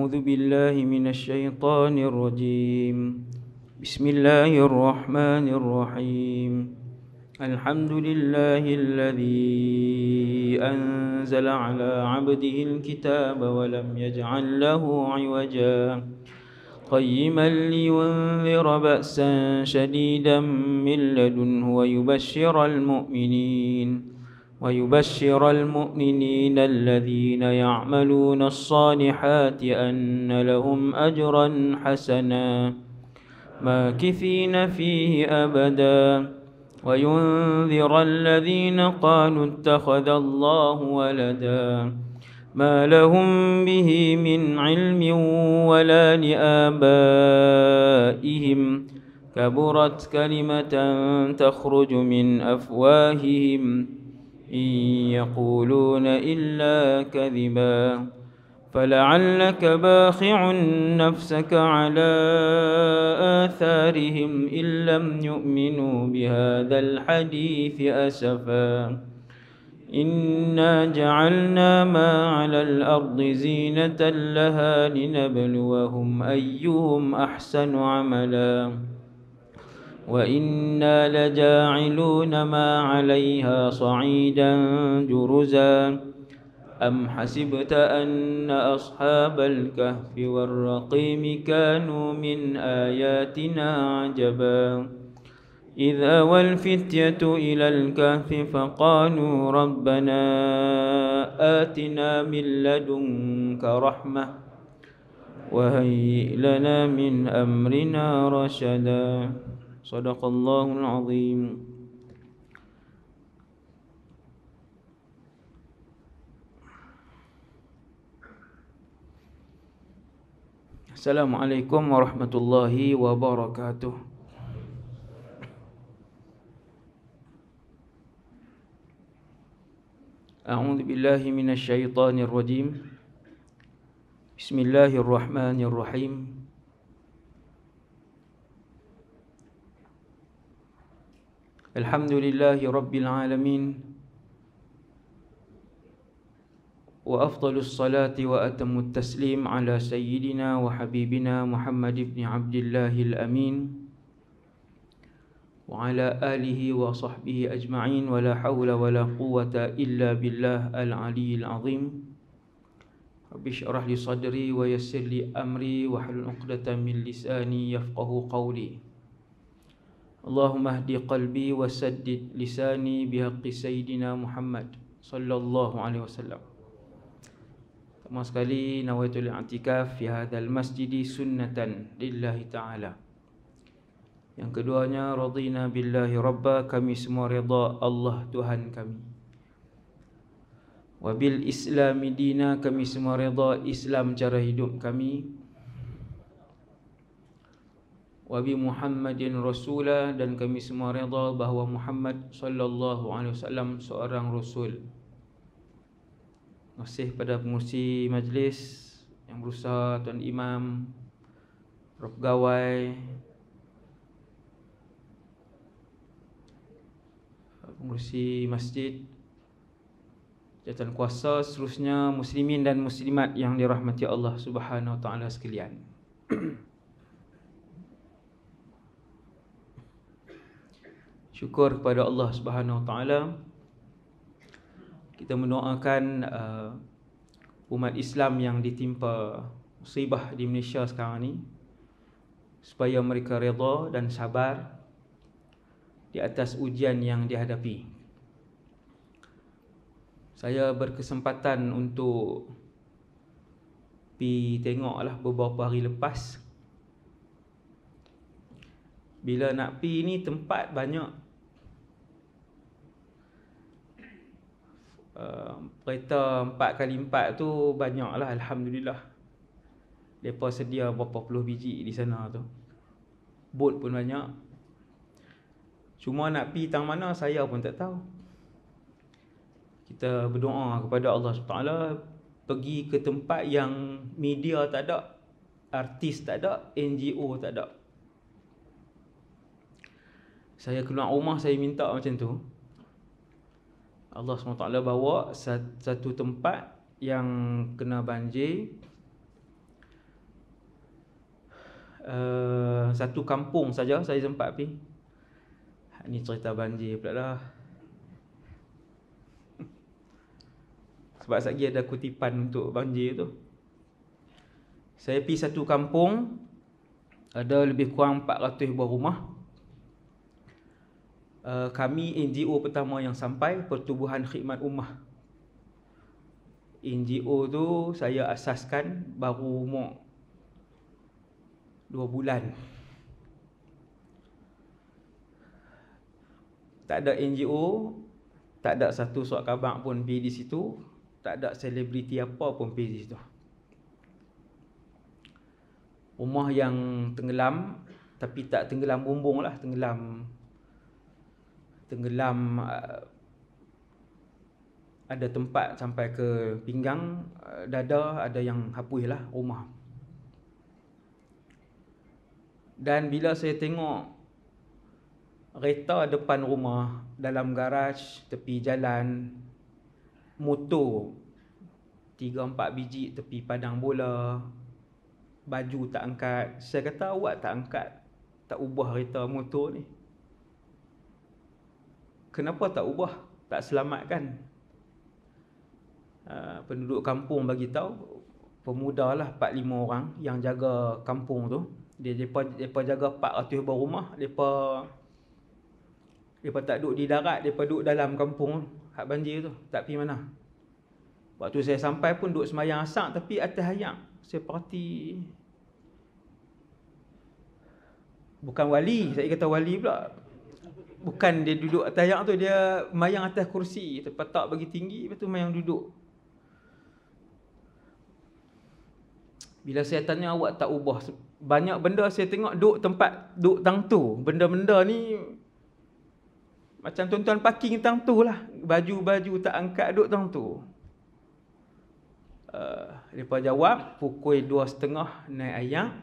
أعوذ بالله من الشيطان الرجيم. بسم الله الرحمن الرحيم. الحمد لله الذي أنزل على عبده الكتاب ولم يجعل له عوجا قيما لينذر بأسا شديدا من لدنه ويبشر المؤمنين الذين يعملون الصالحات أن لهم أجرا حسنا ماكثين فيه أبدا وينذر الذين قالوا اتخذ الله ولدا ما لهم به من علم ولا لآبائهم كبرت كلمة تخرج من أفواههم إن يقولون إلا كذبا فلعلك باخع نفسك على آثارهم إن لم يؤمنوا بهذا الحديث أسفا إنا جعلنا ما على الأرض زينة لها لنبلوهم أيهم أحسن عملا وإنا لجاعلون ما عليها صعيدا جرزا أم حسبت أن أصحاب الكهف والرقيم كانوا من آياتنا عجبا إذ أوى الفتية إلى الكهف فقالوا ربنا آتنا من لدنك رحمة وهيئ لنا من أمرنا رشدا صدق الله العظيم. Assalamualaikum warahmatullahi wabarakatuh. A'udzu billahi minasy syaithanir rajim. Bismillahirrahmanirrahim. Alhamdulillahi rabbil alamin. Wa afdalus salati wa atammut taslim ala sayyidina wa habibina Muhammad ibn Abdillahil amin wa ala alihi wa sahbihi ajma'in wa la hawla wa la quwwata illa billah al-aliyyil azim. Rabbi shrah li sadri wa yassir li amri wa hlul 'uqdatam min lisani yafqahu qawli. Allahumma hdi qalbi wa saddid lisani bihaqqi sayyidina Muhammad sallallahu alaihi wasallam. Pertama sekali nawaitul i'tikaf fi hadzal masjidi sunnatan lillahi ta'ala. Yang keduanya radina billahi rabba, kami semua redha Allah Tuhan kami. Wa bil islami dina, kami semua redha Islam cara hidup kami. Wa bi Muhammadin rasula, dan kami semua redha bahawa Muhammad sallallahu alaihi wasallam seorang rasul. Terima kasih pada pengurusi majlis yang berusaha, Tuan Imam, para pegawai, pengurusi masjid, jawatan kuasa, seterusnya muslimin dan muslimat yang dirahmati Allah Subhanahu wa taala sekalian. Syukur kepada Allah Subhanahu wa taala. Kita mendoakan umat Islam yang ditimpa musibah di Malaysia sekarang ni, supaya mereka redha dan sabar di atas ujian yang dihadapi. Saya berkesempatan untuk pergi tengoklah beberapa hari lepas. Bila nak pergi ni tempat banyak. Kereta 4x4 tu banyak lah, alhamdulillah. Mereka sedia berapa puluh biji di sana tu. Bot pun banyak. Cuma nak pergi tang mana saya pun tak tahu. Kita berdoa kepada Allah SWT, pergi ke tempat yang media tak ada, artis tak ada, NGO tak ada. Saya keluar rumah, saya minta macam tu. Allah SWT bawa satu tempat yang kena banjir, Satu kampung saja saya sempat pergi. Ni cerita banjir pula dah. Sebab lagi ada kutipan untuk banjir tu. Saya pergi satu kampung, ada lebih kurang 400 buah rumah. Kami NGO pertama yang sampai, Pertubuhan Khidmat Ummah. NGO tu saya asaskan baru umur 2 bulan. Tak ada NGO, tak ada satu surat khabar pun pergi di situ, tak ada selebriti apa pun pergi di situ. Rumah yang tenggelam, tapi tak tenggelam bumbung lah, tenggelam ada tempat sampai ke pinggang, dada, ada yang hapus lah rumah. Dan bila saya tengok kereta depan rumah, dalam garaj, tepi jalan, motor 3-4 biji tepi padang bola, baju tak angkat. Saya kata, awak tak angkat, tak ubah kereta motor ni, kenapa tak ubah, tak selamatkan? Penduduk kampung bagi tahu, pemuda lah 4-5 orang yang jaga kampung tu. Mereka jaga 400 buah rumah. Mereka tak duduk di darat, mereka duduk dalam kampung hak banjir tu, tak pergi mana. Waktu saya sampai pun duduk semayang asar, tapi atas ayak. Saya perhati, bukan wali, saya kata wali pula. Bukan dia duduk atas ayak tu, dia mayang atas kursi, terpetak bagi tinggi, lepas tu mayang duduk. Bila saya tanya, awak tak ubah? Banyak benda saya tengok duduk tempat, duduk tang tu. Benda-benda ni macam tuan-tuan parking tang tu lah. Baju-baju tak angkat duduk tang tu. Mereka jawab, pukul 2.30 naik ayak.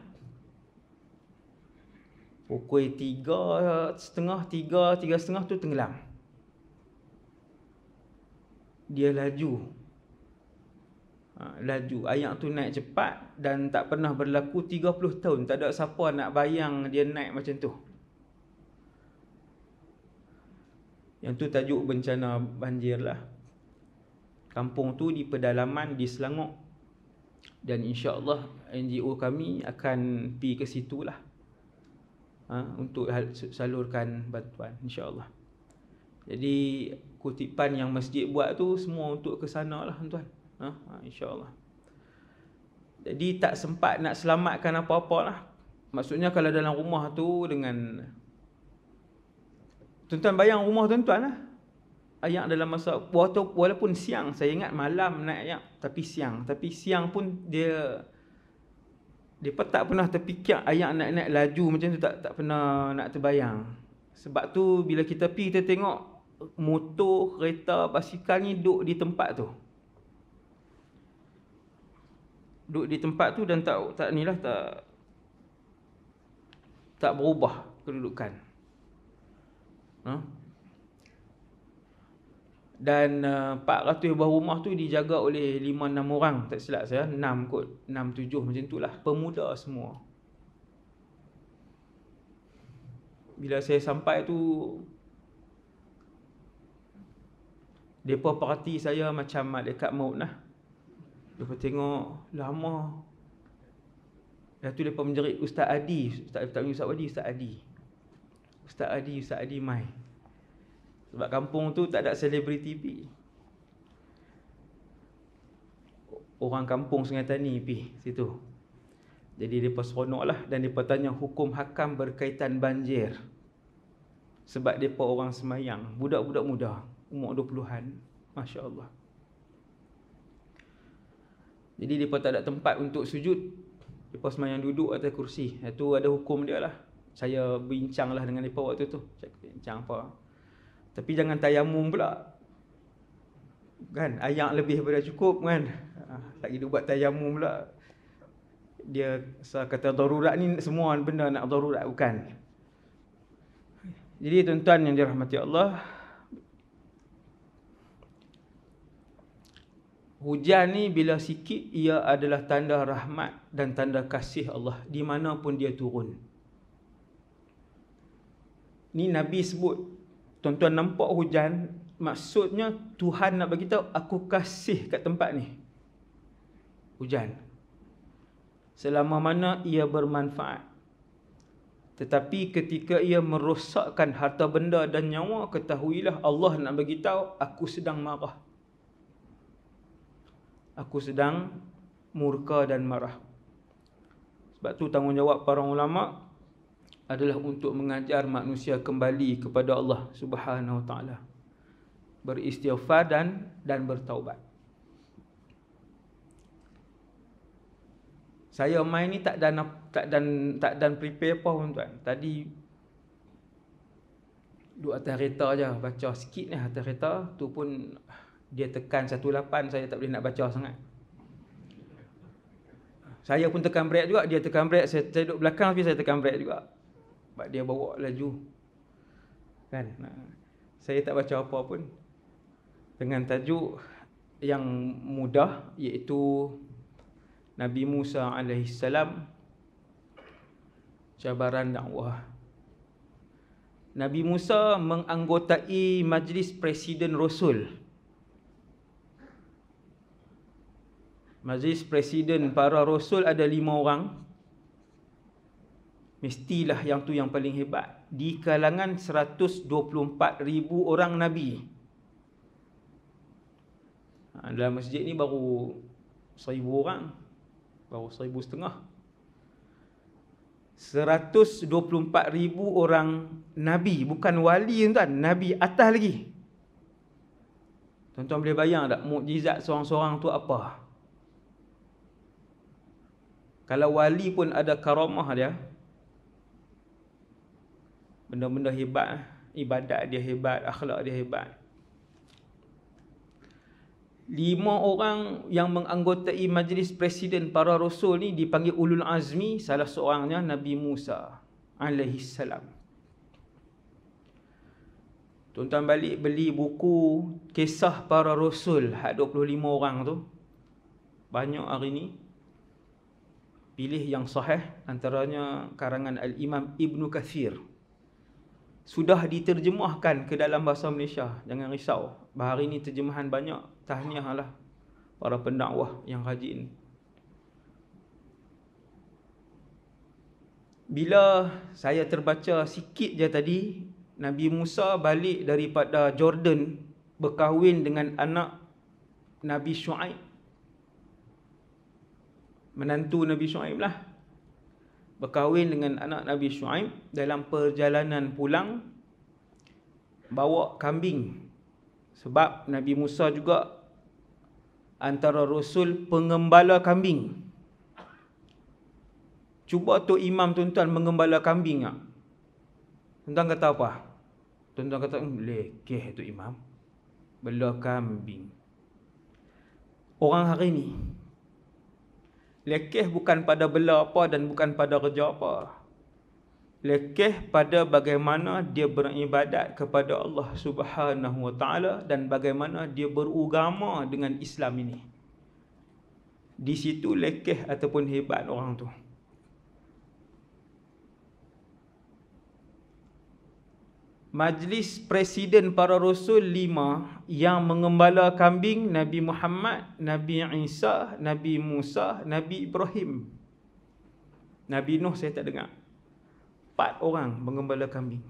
Pukul 3.30 tu tenggelam. Dia laju. Ayak tu naik cepat dan tak pernah berlaku 30 tahun. Tak ada siapa nak bayang dia naik macam tu. Yang tu tajuk bencana banjir lah. Kampung tu di pedalaman di Selangor. Dan insya-Allah NGO kami akan pergi ke situ lah, untuk salurkan bantuan, insya-Allah. Jadi kutipan yang masjid buat tu semua untuk ke sana lah tuan. InsyaAllah. Jadi tak sempat nak selamatkan apa-apa lah. Maksudnya kalau dalam rumah tu dengan, tuan-tuan bayang rumah tuan-tuan lah, ayak dalam masa, walaupun siang, saya ingat malam naik ayak, tapi siang pun dia tak pernah terfikir ayak naik laju macam tu, tak pernah nak terbayang. Sebab tu bila kita pergi, kita tengok motor, kereta, basikal ni duduk di tempat tu. Duduk di tempat tu dan tak berubah kedudukan. Dan 400 buah rumah tu dijaga oleh 5-6 orang, tak silap saya, 6 kot, 6-7 macam tu lah, pemuda semua. Bila saya sampai tu, mereka perhati saya macam malaikat maut lah. Mereka tengok lama. Lepas tu mereka menjerit, Ustaz Adi. Ustaz Adi mai. Sebab kampung tu tak ada selebriti pergi. Orang kampung Sungai Tani pergi situ. Jadi mereka seronok lah. Dan mereka tanya hukum hakam berkaitan banjir. Sebab mereka orang semayang, budak-budak muda, umur 20-an. Masya Allah. Jadi mereka tak ada tempat untuk sujud. Mereka semayang duduk atas kursi. Itu ada hukum dia lah. Saya bincang lah dengan mereka waktu tu. Saya bincang apa. Tapi jangan tayamum pula. Kan, ayak lebih daripada cukup kan. Tak kira buat tayamum pula. Dia kata darurat ni, semua benda nak darurat, bukan. Jadi tuan-tuan yang dirahmati Allah, Hujan ni bila sikit, ia adalah tanda rahmat dan tanda kasih Allah di mana pun dia turun. Ni Nabi sebut, tuan-tuan nampak hujan, maksudnya Tuhan nak bagi tahu aku kasih kat tempat ni. Hujan. Selama mana ia bermanfaat. Tetapi ketika ia merosakkan harta benda dan nyawa, ketahuilah Allah nak bagi tahu aku sedang marah. Aku sedang murka dan marah. Sebab tu tanggungjawab para ulama adalah untuk mengajar manusia kembali kepada Allah Subhanahu Wa Taala, beristighfar dan bertaubat. Saya main ni tak dan prepare apa pun tuan. Tadi duduk atas kereta je, baca sikit ni atas kereta, tu pun dia tekan 18, saya tak boleh nak baca sangat. Saya pun tekan brake juga, dia tekan brake, saya duduk belakang tapi saya tekan brake juga. Sebab dia bawa laju. Kan? Saya tak baca apa pun. Dengan tajuk yang mudah, iaitu Nabi Musa AS, cabaran dakwah. Nabi Musa menganggotai Majlis Presiden Rasul. Majlis Presiden para Rasul ada 5 orang. Mestilah yang tu yang paling hebat. Di kalangan 124,000 orang Nabi. Dalam masjid ni baru 1,000 orang. Baru 1,500. 124,000 orang Nabi. Bukan wali tuan, Nabi atas lagi. Tuan-tuan boleh bayang tak mukjizat seorang-seorang tu apa? Kalau wali pun ada karamah dia, benda-benda hebat, ibadat dia hebat, akhlak dia hebat. 5 orang yang menganggotai Majlis Presiden para Rasul ni dipanggil Ulul Azmi, salah seorangnya Nabi Musa AS. Tuan-tuan balik beli buku Kisah Para Rasul, hak 25 orang tu, banyak hari ni. Pilih yang sahih, antaranya karangan Al-Imam Ibn Kathir. Sudah diterjemahkan ke dalam bahasa Malaysia. Jangan risau, bahari ni terjemahan banyak. Tahniah lah para pendakwah yang rajin. Bila saya terbaca sikit je tadi, Nabi Musa balik daripada Jordan, berkahwin dengan anak Nabi Shu'aib, menantu Nabi Shu'aib lah. Berkahwin dengan anak Nabi Shu'aib. Dalam perjalanan pulang, bawa kambing. Sebab Nabi Musa juga antara Rasul pengembala kambing. Cuba tu imam tuan-tuan mengembala kambing tak? Tuan-tuan kata apa? Tuan-tuan kata, lekeh tu imam, bela kambing. Orang hari ni lekeh bukan pada bela apa dan bukan pada kerja apa. Lekeh pada bagaimana dia beribadat kepada Allah Subhanahu Wa Taala dan bagaimana dia beragama dengan Islam ini. Di situ lekeh ataupun hebat orang tu. Majlis Presiden para Rasul 5 yang mengembala kambing, Nabi Muhammad, Nabi Isa, Nabi Musa, Nabi Ibrahim. Nabi Nuh saya tak dengar. 4 orang mengembala kambing.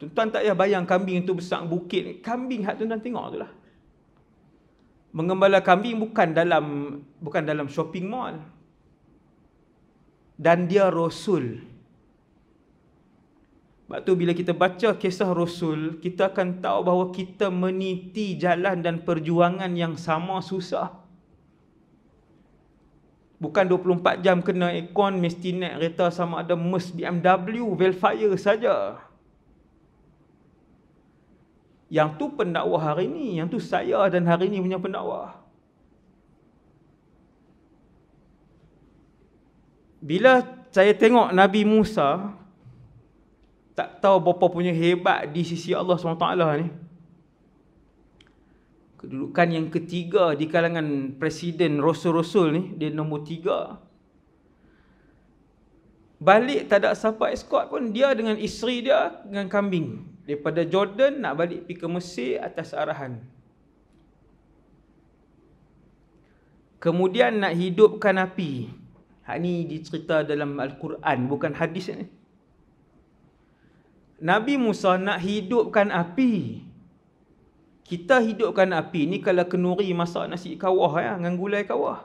Tuan-tuan tak payah bayang kambing itu besar bukit. Kambing hak tuan-tuan tengok tu lah. Mengembala kambing bukan dalam shopping mall. Dan dia Rasul. Sebab tu bila kita baca kisah Rasul, kita akan tahu bahawa kita meniti jalan dan perjuangan yang sama susah. Bukan 24 jam kena aircon, mesti naik kereta sama ada Merc BMW, Velfire saja. Yang tu pendakwah hari ni, yang tu saya dan hari ni punya pendakwah. Bila saya tengok Nabi Musa, tak tahu berapa punya hebat di sisi Allah SWT ni. Kedudukan yang ketiga di kalangan presiden rasul-rasul ni, dia nombor 3. Balik tak ada siapa escort pun, dia dengan isteri dia dengan kambing. Daripada Jordan nak balik pergi ke Mesir atas arahan. Kemudian nak hidupkan api. Hak ni dicerita dalam Al-Quran, bukan hadis ni. Nabi Musa nak hidupkan api. Kita hidupkan api ni kalau kenuri masak nasi kawah ya, dengan gulai kawah.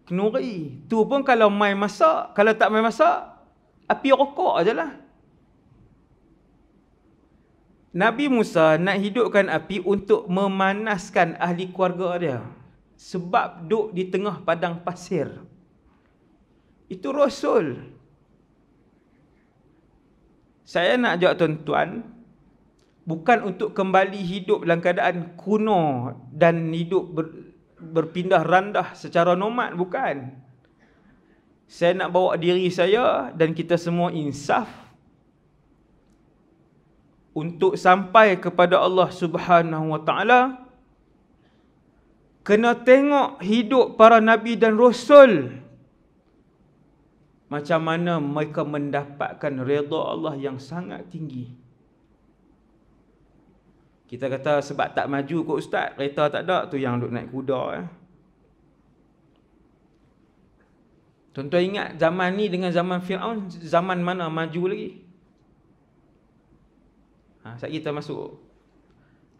Kenuri. Tu pun kalau mai masak, kalau tak mai masak, api rokok je lah. Nabi Musa nak hidupkan api untuk memanaskan ahli keluarga dia. Sebab duduk di tengah padang pasir. Itu Rasul. Saya nak ajak tuan-tuan, bukan untuk kembali hidup dalam keadaan kuno dan hidup berpindah randah secara nomad, bukan. Saya nak bawa diri saya dan kita semua insaf untuk sampai kepada Allah Subhanahu Wa Taala. Kena tengok hidup para nabi dan rasul, macam mana mereka mendapatkan redha Allah yang sangat tinggi. Kita kata sebab tak maju kot ustaz, kereta tak ada, tu yang duk naik kuda. Tuan-tuan ingat zaman ni dengan zaman Fir'aun, zaman mana maju lagi? Saat kita masuk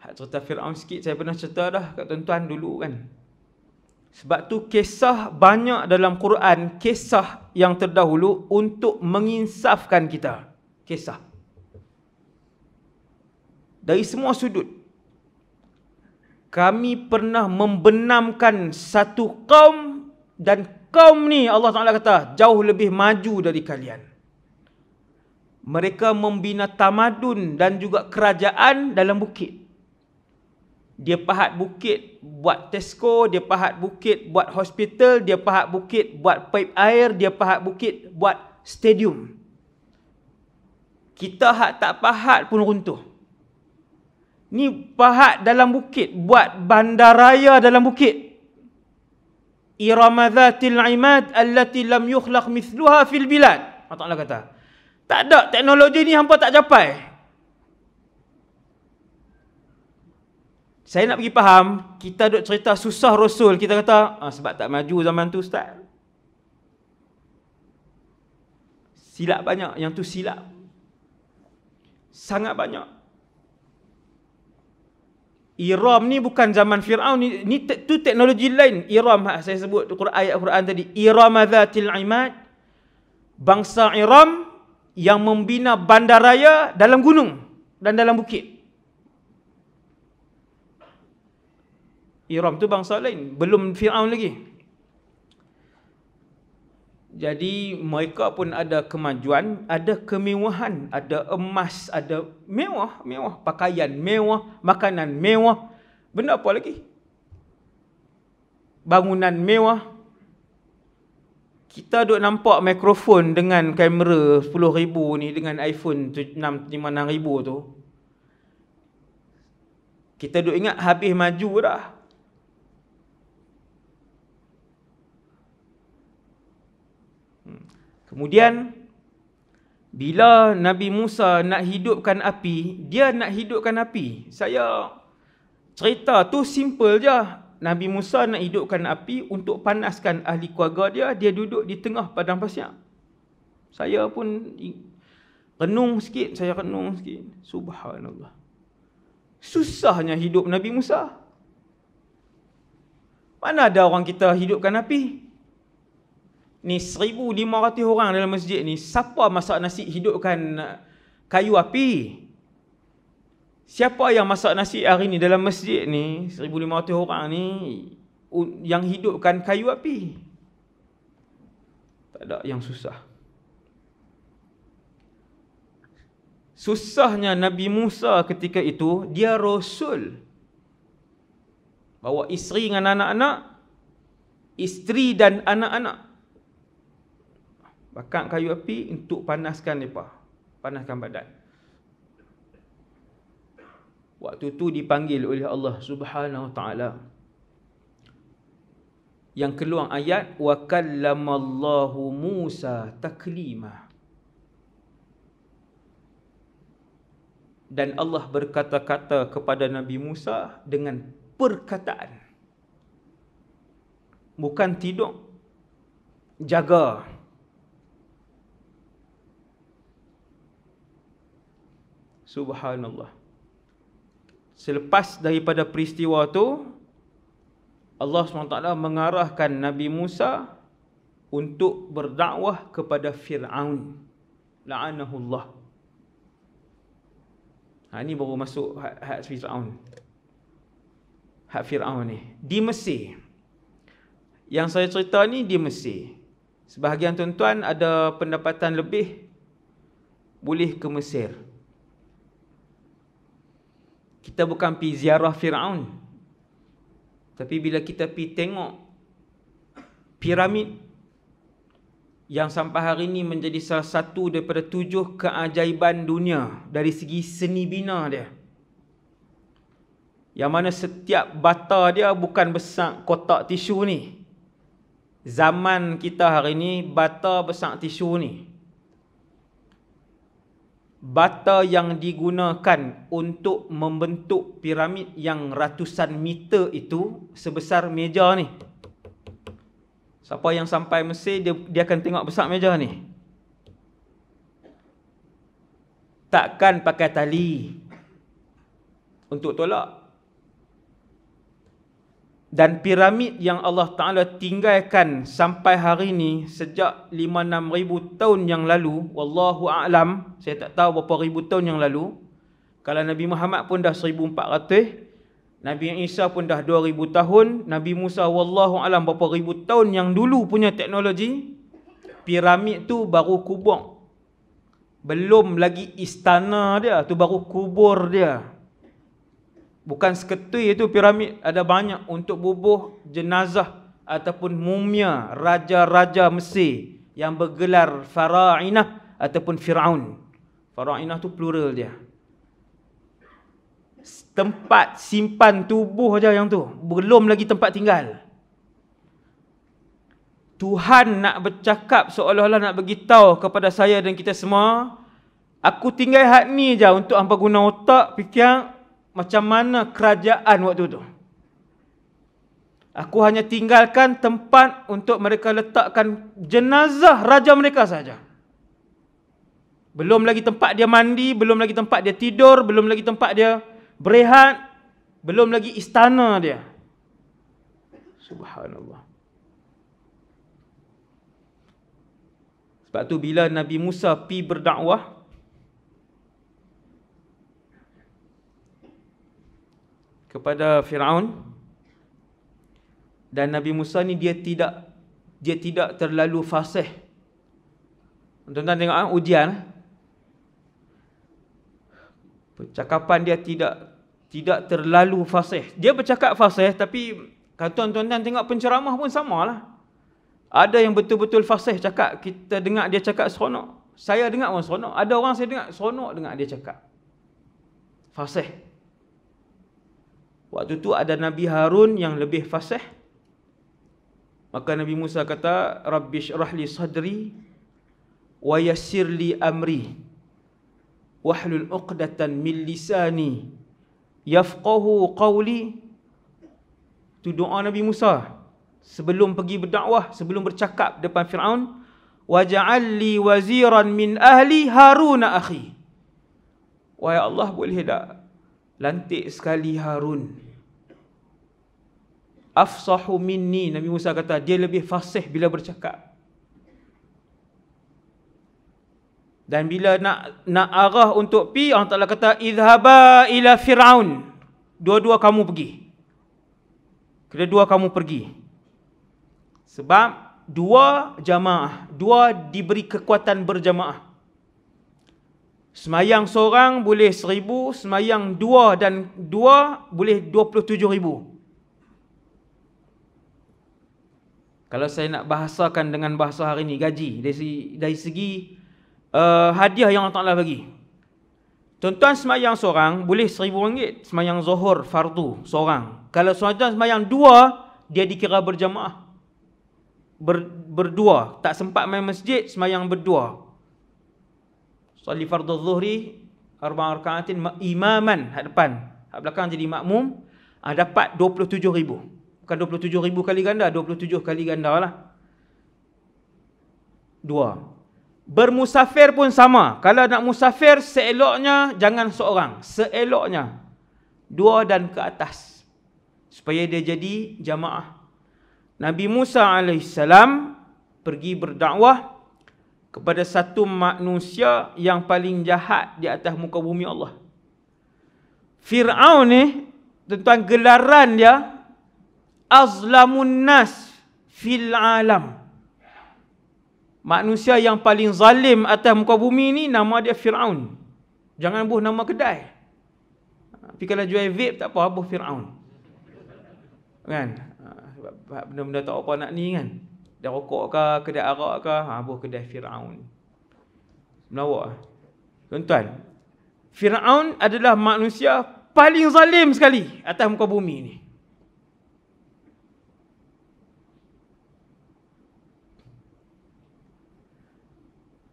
hak cerita Fir'aun sikit, saya pernah cerita dah kat tuan-tuan dulu kan. Sebab tu kisah banyak dalam Quran, kisah yang terdahulu untuk menginsafkan kita. Kisah dari semua sudut. Kami pernah membenamkan satu kaum, dan kaum ni Allah Ta'ala kata jauh lebih maju dari kalian. Mereka membina tamadun dan juga kerajaan dalam bukit. Dia pahat bukit buat Tesco, dia pahat bukit buat hospital, dia pahat bukit buat pipe air, dia pahat bukit buat stadium. Kita hak tak pahat pun runtuh. Ni pahat dalam bukit, buat bandaraya dalam bukit. Irama dhatil imad allati lam yukhlaq mithluha fil bilad. Allah Ta'ala kata, tak ada teknologi ni hampa tak capai. Saya nak bagi faham, kita duk cerita susah Rasul, kita kata sebab tak maju zaman tu ustaz. Silap banyak, yang tu silap. Sangat banyak. Iram ni bukan zaman Fir'aun, ni tu teknologi lain. Iram saya sebut ayat Quran tadi, Irama dhatil imad, bangsa Iram yang membina bandaraya dalam gunung dan dalam bukit. Iram tu bangsa lain, belum Fir'aun lagi. Jadi mereka pun ada kemajuan, ada kemewahan, ada emas, ada mewah, pakaian mewah, makanan mewah. Benda apa lagi? Bangunan mewah. Kita duk nampak mikrofon dengan kamera 10,000 ni dengan iPhone 6,000 tu. Kita duk ingat habis maju dah. Kemudian bila Nabi Musa nak hidupkan api, dia nak hidupkan api. Saya cerita tu simple je. Nabi Musa nak hidupkan api untuk panaskan ahli keluarga dia. Dia duduk di tengah padang pasir. Saya pun renung sikit, Subhanallah. Susahnya hidup Nabi Musa. Mana ada orang kita hidupkan api? Ni 1,500 orang dalam masjid ni, siapa masak nasi hidupkan kayu api? Siapa yang masak nasi hari ni dalam masjid ni, 1,500 orang ni, yang hidupkan kayu api? Tak ada yang susah. Susahnya Nabi Musa ketika itu, dia Rasul. Bawa isteri dengan anak-anak, isteri dan anak-anak. Bakar kayu api untuk panaskan mereka, panaskan badan. Waktu tu dipanggil oleh Allah Subhanahu wa taala. Yang keluar ayat wa kallamallahu Musa taklima. Dan Allah berkata-kata kepada Nabi Musa dengan perkataan. Bukan tidur, jaga. Subhanallah. Selepas daripada peristiwa tu, Allah SWT mengarahkan Nabi Musa untuk berdakwah kepada Fir'aun. La'anahullah. Ini baru masuk hak Fir'aun. Hak Fir'aun ni. Di Mesir. Yang saya cerita ni di Mesir. Sebahagian tuan-tuan ada pendapatan lebih, boleh ke Mesir. Kita bukan pergi ziarah Fir'aun, tapi bila kita pergi tengok piramid yang sampai hari ini menjadi salah satu daripada 7 keajaiban dunia dari segi seni bina dia, yang mana setiap bata dia bukan besar kotak tisu ni. Zaman kita hari ini bata besar tisu ni, bata yang digunakan untuk membentuk piramid yang ratusan meter itu sebesar meja ni. Siapa yang sampai Mesir, dia akan tengok besar meja ni. Takkan pakai tali untuk tolak. Dan piramid yang Allah Ta'ala tinggalkan sampai hari ni sejak 5-6 ribu tahun yang lalu, wallahu a'lam, saya tak tahu berapa ribu tahun yang lalu. Kalau Nabi Muhammad pun dah 1400, Nabi Isa pun dah 2000 tahun, Nabi Musa wallahu a'lam berapa ribu tahun yang dulu punya teknologi. Piramid tu baru kubur. Belum lagi istana dia, tu baru kubur dia. Bukan seketui itu piramid, ada banyak untuk bubuh jenazah ataupun mumia raja-raja Mesir yang bergelar Fara'inah ataupun Fir'aun. Fara'inah tu plural dia. Tempat simpan tubuh aja yang tu, belum lagi tempat tinggal. Tuhan nak bercakap seolah-olah nak beritahu kepada saya dan kita semua, aku tinggal hak ni je untuk hangpa guna otak fikir macam mana kerajaan waktu tu. Aku hanya tinggalkan tempat untuk mereka letakkan jenazah raja mereka saja. Belum lagi tempat dia mandi, belum lagi tempat dia tidur, belum lagi tempat dia berehat, belum lagi istana dia. Subhanallah. Sebab tu bila Nabi Musa pi berdakwah, kepada Fir'aun, dan Nabi Musa ni dia tidak terlalu fasih. Tuan-tuan tengok ujian. Percakapan dia tidak terlalu fasih. Dia bercakap fasih, tapi kalau tuan-tuan tengok penceramah pun samalah. Ada yang betul-betul fasih cakap, kita dengar dia cakap seronok. Saya dengar pun seronok. Ada orang saya dengar seronok dengar dia cakap. Fasih. Waktu tu ada Nabi Harun yang lebih fasih. Maka Nabi Musa kata, Rabbi syrah li sadri wa yassir li amri wahlul uqdatan min lisani yafqahu qawli. Itu doa Nabi Musa sebelum pergi berdakwah, sebelum bercakap depan Fir'aun. Waja'al li waziran min ahli Harun akhi. Wahai Allah, boleh tak lantik sekali Harun. Afsahu minni, Nabi Musa kata dia lebih fasih bila bercakap. Dan bila nak arah untuk pi, Allah Ta'ala kata idhaba ila Fir'aun. Dua-dua kamu pergi. Kedua kamu pergi. Sebab dua jamaah, dua diberi kekuatan berjamaah. Semayang seorang boleh 1000, semayang dua dan dua boleh 27,000. Kalau saya nak bahasakan dengan bahasa hari ini, gaji dari segi hadiah yang Allah Ta'ala bagi. Tuan-tuan semayang seorang boleh RM1,000. Semayang zuhur fardu seorang. Kalau tuan-tuan semayang dua, dia dikira berjamaah. Berdua. Tak sempat main masjid, semayang berdua. Salli fardu zuhri arba'a raka'atin imaman, hak depan. Hak belakang jadi makmum. Dapat 27,000. Bukan 27,000 kali ganda, 27 kali ganda lah. Dua. Bermusafir pun sama. Kalau nak musafir, seeloknya jangan seorang. Seeloknya dua dan ke atas, supaya dia jadi jamaah. Nabi Musa AS pergi berdakwah kepada satu manusia yang paling jahat di atas muka bumi Allah. Fir'aun ni, tuan-tuan, gelaran dia azlamun nas fil alam. Manusia yang paling zalim atas muka bumi ni nama dia Fir'aun. Jangan buh nama kedai. Tapi kalau jual vape tak apa, buh Fir'aun. Kan? Benda-benda tak apa nak ni kan. Kedai rokok ke, kedai arak ke, buh kedai Fir'aun. Melawak. Tuan-tuan, Fir'aun adalah manusia paling zalim sekali atas muka bumi ni.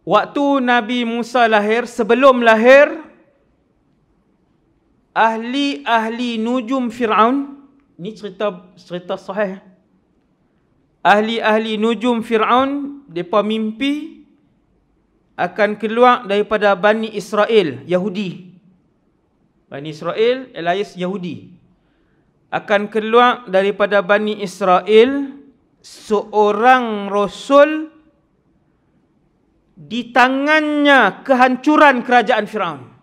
Waktu Nabi Musa lahir, sebelum lahir, ahli-ahli nujum Fir'aun, ni cerita sahih. Ahli-ahli nujum Fir'aun, mereka mimpi akan keluar daripada Bani Israel, Yahudi. Bani Israel, alias Yahudi. Akan keluar daripada Bani Israel seorang Rasul, di tangannya kehancuran kerajaan Fir'aun.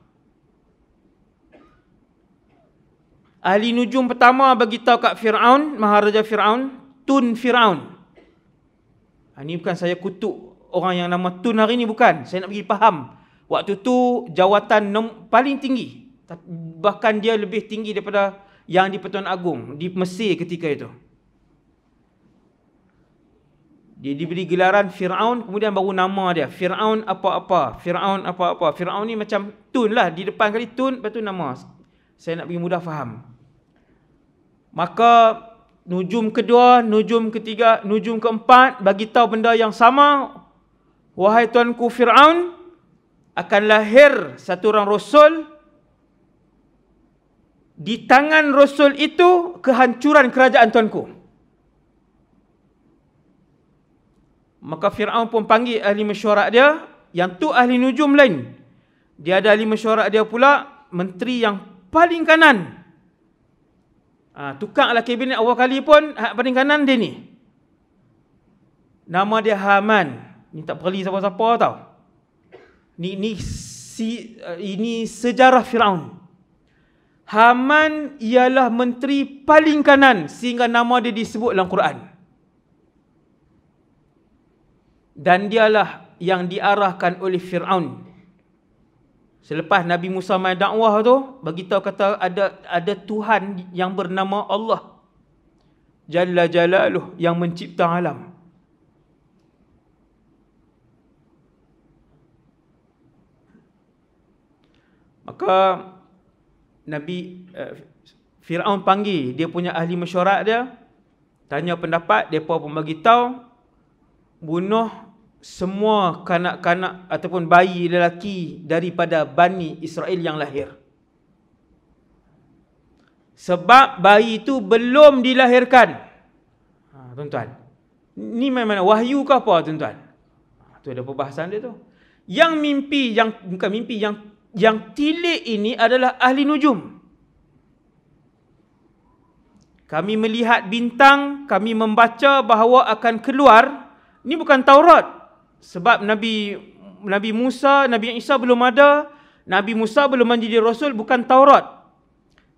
Ahli nujum pertama bagi tahu kat Fir'aun, Maharaja Fir'aun, Tun Fir'aun. Ini bukan saya kutuk orang yang nama Tun hari ni, bukan. Saya nak bagi faham. Waktu tu jawatan paling tinggi. Bahkan dia lebih tinggi daripada yang di Pertuan Agong di Mesir ketika itu. Dia diberi gelaran Fir'aun, kemudian baru nama dia Fir'aun apa-apa, Fir'aun apa-apa. Fir'aun ni macam Tun lah, di depan kali Tun, lepas tu nama. Saya nak bagi mudah faham. Maka nujum kedua, nujum ketiga, nujum keempat bagi tahu benda yang sama. Wahai tuanku Fir'aun, akan lahir satu orang Rasul. Di tangan Rasul itu kehancuran kerajaan tuanku. Maka Fir'aun pun panggil ahli mesyuarat dia. Yang tu ahli nujum lain. Dia ada ahli mesyuarat dia pula, menteri yang paling kanan. Tukanglah kabinet awal kali pun paling kanan dia ni. Nama dia Haman. Ni tak perli siapa-siapa tau. Ini sejarah Fir'aun. Haman ialah menteri paling kanan sehingga nama dia disebut dalam Quran. Dan dialah yang diarahkan oleh Fir'aun. Selepas Nabi Musa main dakwah tu, bagi tahu kata ada Tuhan yang bernama Allah Jalla Jalaluh, yang mencipta alam. Maka Fir'aun panggil dia punya ahli mesyuarat dia, tanya pendapat, depa pun bagi tahu bunuh semua kanak-kanak ataupun bayi lelaki daripada Bani Israel yang lahir. Sebab bayi itu belum dilahirkan. Tuan-tuan, ni memang wahyu ke apa, tuan-tuan? Tu ada perbahasan dia tu. Yang mimpi, bukan mimpi, yang tilik ini adalah ahli nujum. Kami melihat bintang, kami membaca bahawa akan keluar. Ini bukan Taurat. Sebab Nabi Musa, Nabi Isa belum ada, Nabi Musa belum menjadi Rasul, bukan Taurat.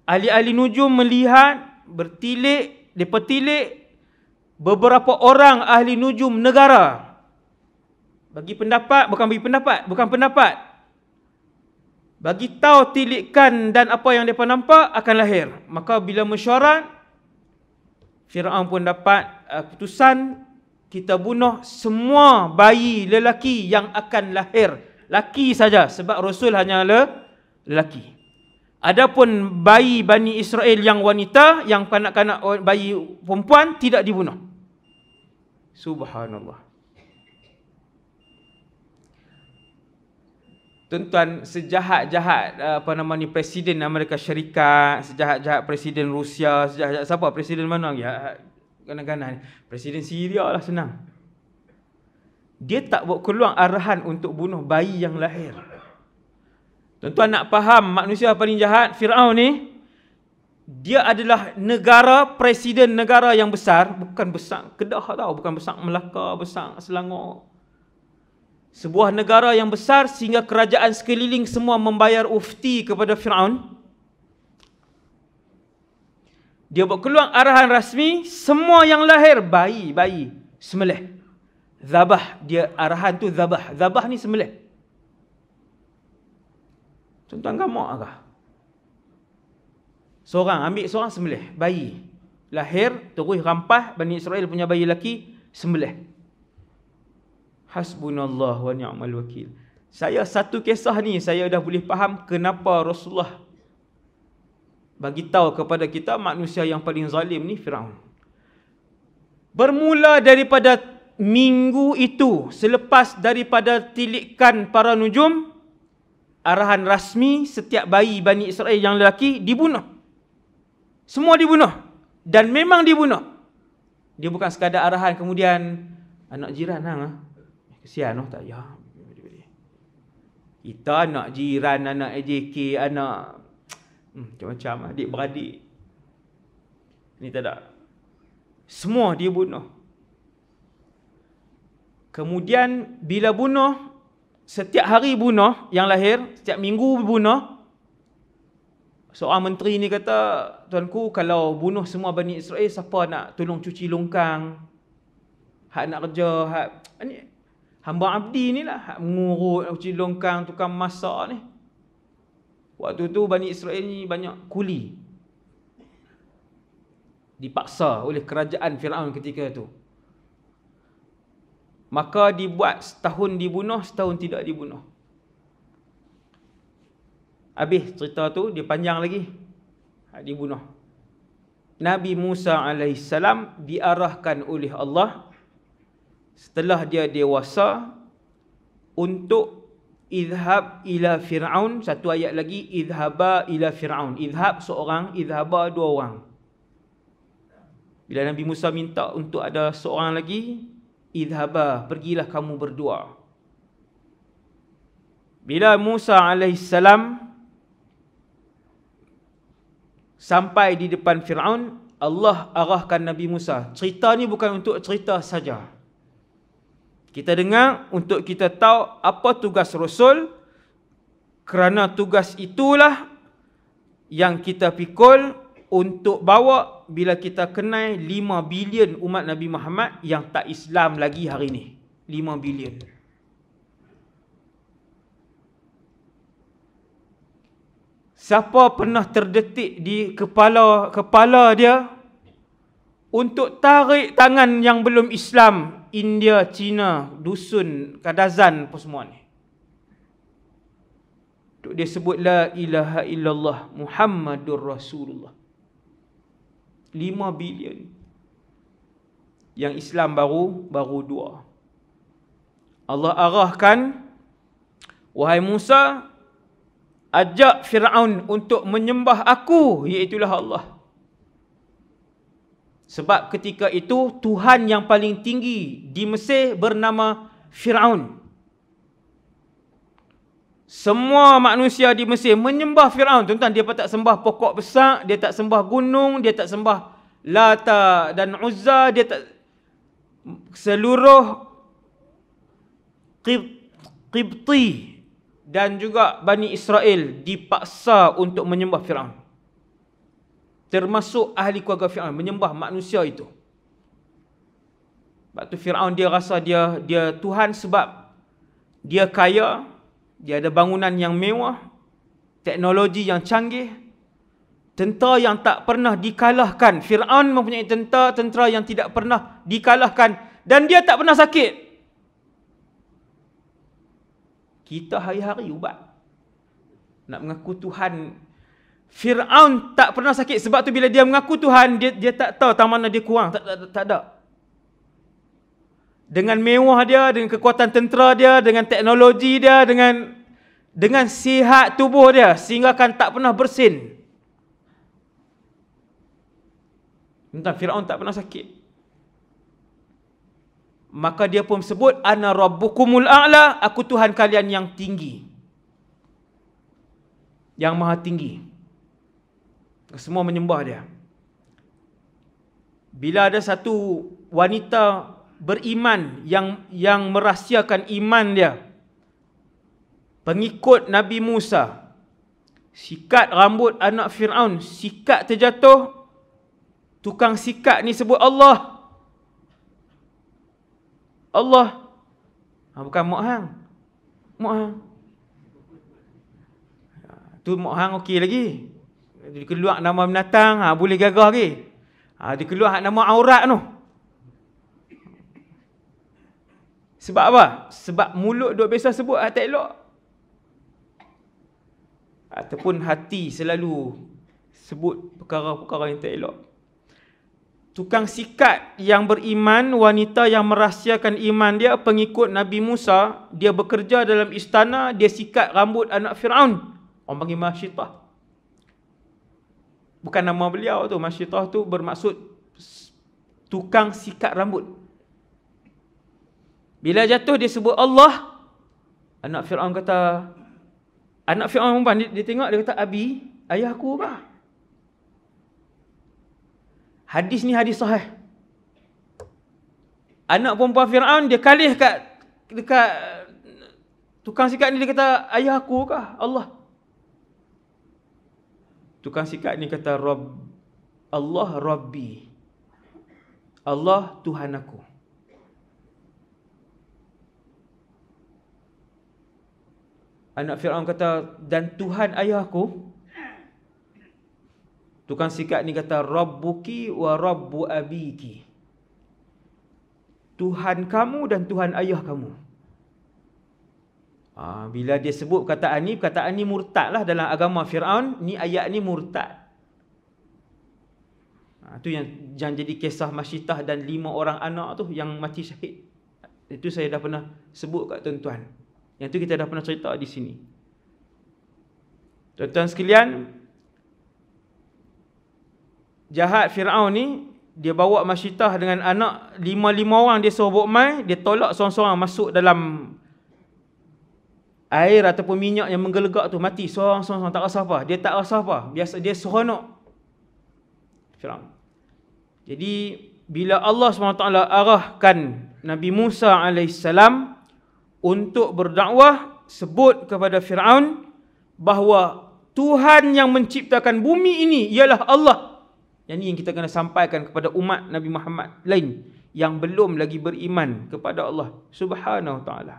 Ahli-ahli nujum melihat, bertilik, mereka tilik beberapa orang ahli nujum negara. Bagi pendapat, bukan pendapat. Bagi tahu tilikan dan apa yang mereka nampak akan lahir. Maka bila mesyuarat, Fir'aun pun dapat keputusan, kita bunuh semua bayi lelaki yang akan lahir. Laki saja, sebab Rasul hanyalah lelaki. Adapun bayi Bani Israel yang wanita, yang kanak-kanak bayi perempuan tidak dibunuh. Subhanallah. Tuan-tuan, sejahat-jahat Presiden Amerika Syarikat, sejahat-jahat Presiden Rusia, sejahat-jahat siapa? Presiden mana? Ya, kanan-kanan. Presiden Syria lah, senang. Dia tak buat keluar arahan untuk bunuh bayi yang lahir. Tuan-tuan nak faham manusia paling jahat, Firaun ni, dia adalah presiden negara yang besar, bukan besar Kedah tau, bukan besar Melaka, besar Selangor. Sebuah negara yang besar sehingga kerajaan sekeliling semua membayar ufti kepada Firaun. Dia buat keluar arahan rasmi, semua yang lahir bayi sembelih. Zabah, dia arahan tu zabah. Zabah ni sembelih. Tuan-tuan gamak kah? Ambil seorang sembelih bayi. Lahir, terus rampas Bani Israel punya bayi lelaki, sembelih. Hasbunallah wa ni'mal wakil. Satu kisah ni saya dah boleh faham kenapa Rasulullah bagi tahu kepada kita manusia yang paling zalim ni Firaun. Bermula daripada minggu itu, selepas daripada tilikan para nujum, arahan rasmi setiap bayi Bani Israel yang lelaki dibunuh. Semua dibunuh. Dan memang dibunuh. Dia bukan sekadar arahan kemudian anak jiran kesian tak ya. Kita anak jiran, anak AJK, anak macam-macam adik-beradik. Ini tak ada. Semua dia bunuh. Kemudian bila bunuh, setiap hari bunuh yang lahir, setiap minggu bunuh. Seorang menteri ni kata, tuanku, kalau bunuh semua Bani Israel, siapa nak tolong cuci longkang? Hak nak kerja, hamba abdi ni lah, hak mengurut, cuci longkang, tukang masak ni. Waktu tu Bani Israel ni banyak kuli. Dipaksa oleh kerajaan Firaun ketika tu. Maka dibuat setahun dibunuh, setahun tidak dibunuh. Habis cerita tu, dia panjang lagi. Dibunuh. Nabi Musa AS diarahkan oleh Allah setelah dia dewasa untuk idhab ila Fir'aun. Satu ayat lagi, idhaba ila Fir'aun. Idhab seorang, idhaba dua orang. Bila Nabi Musa minta untuk ada seorang lagi, idhaba, pergilah kamu berdua. Bila Musa AS sampai di depan Fir'aun, Allah arahkan Nabi Musa. Cerita ni bukan untuk cerita saja. Kita dengar untuk kita tahu apa tugas Rasul. Kerana tugas itulah yang kita pikul untuk bawa bila kita kenal 5 bilion umat Nabi Muhammad yang tak Islam lagi hari ni. 5 bilion. Siapa pernah terdetik di kepala dia untuk tarik tangan yang belum Islam, India, China, dusun, Kadazan apa semua ni. Untuk dia sebut la ilaha illallah Muhammadur Rasulullah. 5 bilion. Yang Islam baru 2. Allah arahkan, wahai Musa, ajak Fir'aun untuk menyembah aku, iaitulah Allah. Sebab ketika itu Tuhan yang paling tinggi di Mesir bernama Fir'aun. Semua manusia di Mesir menyembah Fir'aun. Tuan-tuan, dia tak sembah pokok besar, dia tak sembah gunung, dia tak sembah Lata dan Uzza, dia tak, seluruh Qibti dan juga Bani Israel dipaksa untuk menyembah Fir'aun. Termasuk ahli keluarga Fir'aun menyembah manusia itu. Sebab tu Fir'aun dia rasa dia Tuhan sebab dia kaya, dia ada bangunan yang mewah, teknologi yang canggih, tentera yang tak pernah dikalahkan. Fir'aun mempunyai tentera yang tidak pernah dikalahkan dan dia tak pernah sakit. Kita hari-hari ubat. Nak mengaku Tuhan. Fir'aun tak pernah sakit. Sebab tu bila dia mengaku Tuhan, dia tak tahu tang mana dia kurang. Tak ada. Dengan mewah dia, dengan kekuatan tentera dia, dengan teknologi dia, dengan sihat tubuh dia, sehingga kan tak pernah bersin. Tentang Fir'aun tak pernah sakit. Maka dia pun sebut, Ana Rabbukumul A'la, aku Tuhan kalian yang tinggi. Yang maha tinggi. Semua menyembah dia. Bila ada satu wanita beriman yang merahsiakan iman dia, pengikut Nabi Musa, sikat rambut anak Fir'aun, sikat terjatuh, tukang sikat ni sebut Allah. Allah. Bukan Mok Hang. Mok Hang. Tu Mok Hang okey lagi. Dia keluar nama binatang, boleh gagah lagi. Dia keluar nama aurat tu. Sebab apa? Sebab mulut duk biasa sebut tak elok. Ataupun hati selalu sebut perkara-perkara yang tak elok. Tukang sikat yang beriman, wanita yang merahsiakan iman dia, pengikut Nabi Musa, dia bekerja dalam istana, dia sikat rambut anak Fir'aun. Orang panggil Masyitah. Bukan nama beliau tu, Masyitah tu bermaksud tukang sikat rambut. Bila jatuh dia sebut Allah. Anak Fir'aun kata, anak Fir'aun perempuan, dia tengok, dia kata, Abi, ayah aku apa? Hadis ni hadis sahih. Anak perempuan Fir'aun, dia kalih dekat tukang sikat ni, dia kata, ayah aku kah? Allah. Tukang sikat ni kata, Allah Rabbi. Allah Tuhan aku. Anak Fir'aun kata, dan Tuhan ayah aku? Tukang sikat ni kata, Rabbuki wa Rabbu abiki. Tuhan kamu dan Tuhan ayah kamu. Bila dia sebut perkataan ni murtad lah dalam agama Fir'aun. Ni ayat ni murtad. Itu yang jadi kisah Masyitah dan 5 orang anak tu yang mati syahid. Itu saya dah pernah sebut kat tuan-tuan. Yang tu kita dah pernah cerita di sini. Tuan-tuan sekalian, jahat Fir'aun ni, dia bawa Masyitah dengan anak 5 orang, dia suruh buat mai, dia tolak seorang-seorang masuk dalam air ataupun minyak yang menggelegak tu, mati seorang-seorang, tak rasa apa. Dia tak rasa apa, biasa dia seronok. Fir'aun. Jadi bila Allah SWT arahkan Nabi Musa AS untuk berdakwah, sebut kepada Fir'aun bahawa Tuhan yang menciptakan bumi ini ialah Allah. Yang ini yang kita kena sampaikan kepada umat Nabi Muhammad lain yang belum lagi beriman kepada Allah Subhanahu Wa Taala.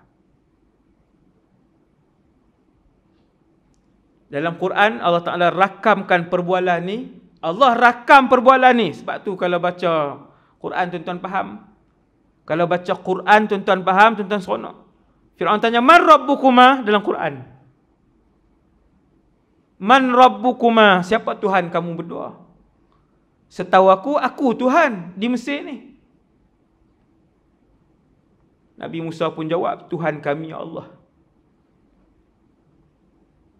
Dalam Quran Allah Ta'ala rakamkan perbualan ni. Allah rakam perbualan ni. Sebab tu kalau baca Quran tuan-tuan faham. Kalau baca Quran tuan-tuan faham, tuan-tuan seronok. Fir'aun tanya, Man Rabbukuma? Dalam Quran. Man Rabbukuma? Siapa Tuhan kamu berdua? Setahu aku Tuhan di Mesir ni. Nabi Musa pun jawab, Tuhan kami ya Allah.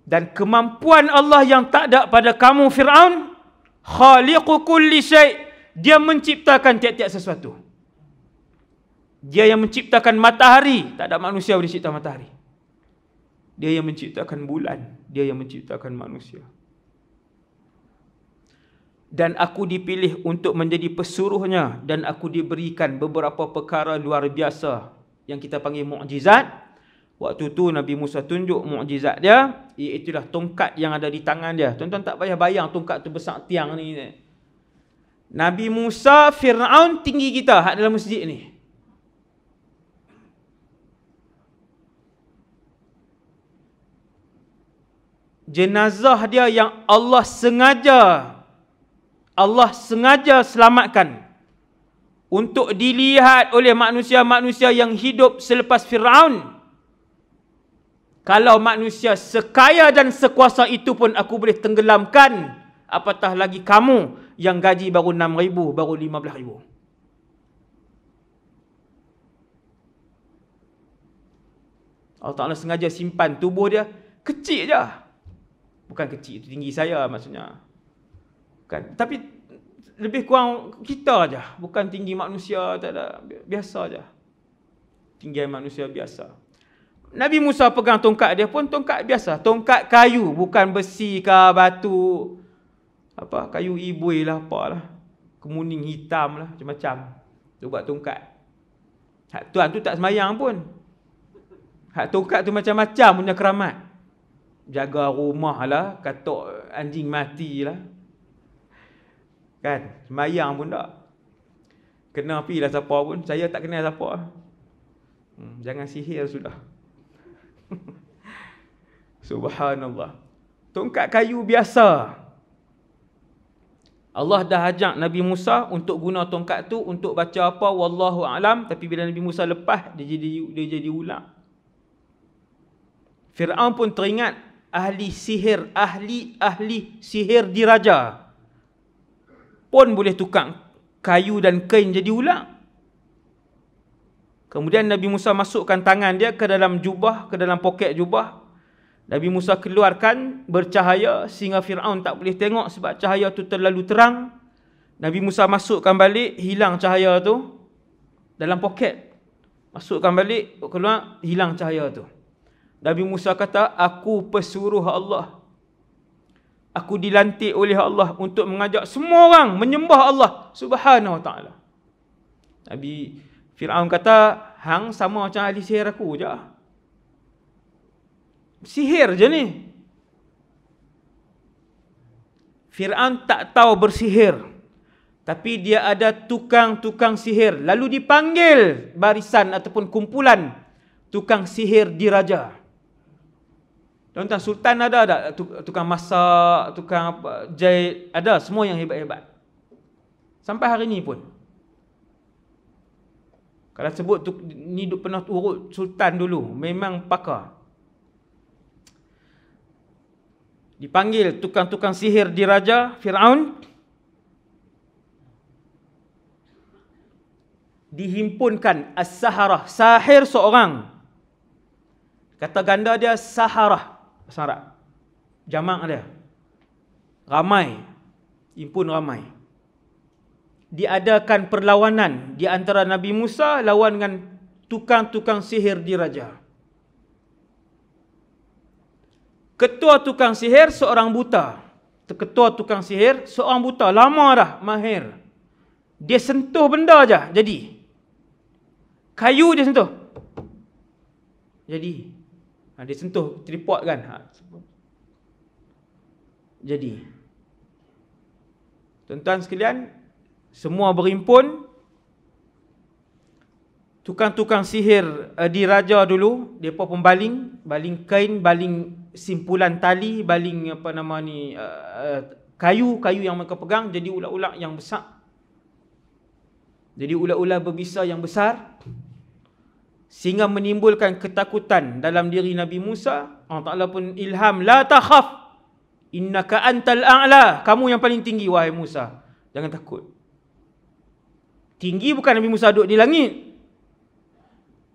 Dan kemampuan Allah yang tak ada pada kamu Fir'aun, khaliqu kulli syai', dia menciptakan tiap-tiap sesuatu. Dia yang menciptakan matahari, tak ada manusia boleh cipta matahari. Dia yang menciptakan bulan, dia yang menciptakan manusia. Dan aku dipilih untuk menjadi pesuruhnya, dan aku diberikan beberapa perkara luar biasa yang kita panggil mukjizat. Waktu tu Nabi Musa tunjuk mukjizat dia, iaitulah tongkat yang ada di tangan dia. Tuan-tuan tak payah bayang tongkat tu besar tiang ni. Nabi Musa, Fir'aun tinggi kita hak dalam masjid ni. Jenazah dia yang Allah sengaja selamatkan untuk dilihat oleh manusia-manusia yang hidup selepas Fir'aun. Kalau manusia sekaya dan sekuasa itu pun aku boleh tenggelamkan, apatah lagi kamu yang gaji baru 6,000, baru 15,000. Allah Ta'ala sengaja simpan tubuh dia kecil je. Bukan kecil, itu tinggi saya maksudnya. Bukan. Tapi lebih kurang kita je. Bukan tinggi manusia, tak ada. Biasa je. Tinggi manusia biasa. Nabi Musa pegang tongkat dia pun tongkat biasa. Tongkat kayu, bukan besi ke batu. Apa, kayu ibui lah, apalah. Kemuning hitam lah, macam-macam. Tu buat tongkat. Hak tuan tu tak semayang pun. Hak tongkat tu macam-macam punya keramat. Jaga rumah lah, katok anjing mati lah. Kan, semayang pun tak. Kena api lah siapa pun. Saya tak kenal siapa. Jangan sihir sudah. Subhanallah. Tongkat kayu biasa. Allah dah ajak Nabi Musa untuk guna tongkat tu untuk baca apa, wallahu alam. Tapi bila Nabi Musa lepas, dia jadi ular. Fir'aun pun teringat ahli sihir sihir diraja pun boleh tukang kayu dan kain jadi ular. Kemudian Nabi Musa masukkan tangan dia ke dalam jubah, ke dalam poket jubah. Nabi Musa keluarkan bercahaya sehingga Fir'aun tak boleh tengok sebab cahaya tu terlalu terang. Nabi Musa masukkan balik, hilang cahaya tu dalam poket. Masukkan balik, keluar, hilang cahaya tu. Nabi Musa kata, aku pesuruh Allah. Aku dilantik oleh Allah untuk mengajak semua orang menyembah Allah Subhanahu wa ta'ala. Nabi Fir'aun kata, hang sama macam ahli sihir aku je. Sihir je ni. Fir'aun tak tahu bersihir. Tapi dia ada tukang-tukang sihir. Lalu dipanggil barisan ataupun kumpulan tukang sihir diraja. Tuan-tuan, Sultan ada tak? Tukang masak, tukang apa, jahit, ada semua yang hebat-hebat. Sampai hari ni pun. Kalau sebut ni pernah urut Sultan dulu, memang pakar. Dipanggil tukang-tukang sihir diraja Fir'aun. Dihimpunkan as-saharah, sahir seorang. Kata ganda dia saharah. Bahasa Arab. Jamak dia. Ramai. Impun ramai. Diadakan perlawanan di antara Nabi Musa lawan dengan tukang-tukang sihir diraja. Ketua tukang sihir seorang buta. Ketua tukang sihir seorang buta. Lama dah mahir. Dia sentuh benda je jadi. Kayu dia sentuh. Jadi. Dia sentuh tripod kan. Jadi. Tuan-tuan sekalian, semua berhimpun. Tukang-tukang sihir diraja dulu, mereka pun baling kain, baling simpulan tali, baling apa nama ni, kayu yang mereka pegang jadi ular-ular yang besar. Jadi ular-ular berbisa yang besar sehingga menimbulkan ketakutan dalam diri Nabi Musa. Allah Ta'ala pun ilham, la takhaf innaka antal a'la, kamu yang paling tinggi wahai Musa, jangan takut. Tinggi bukan Nabi Musa duduk di langit.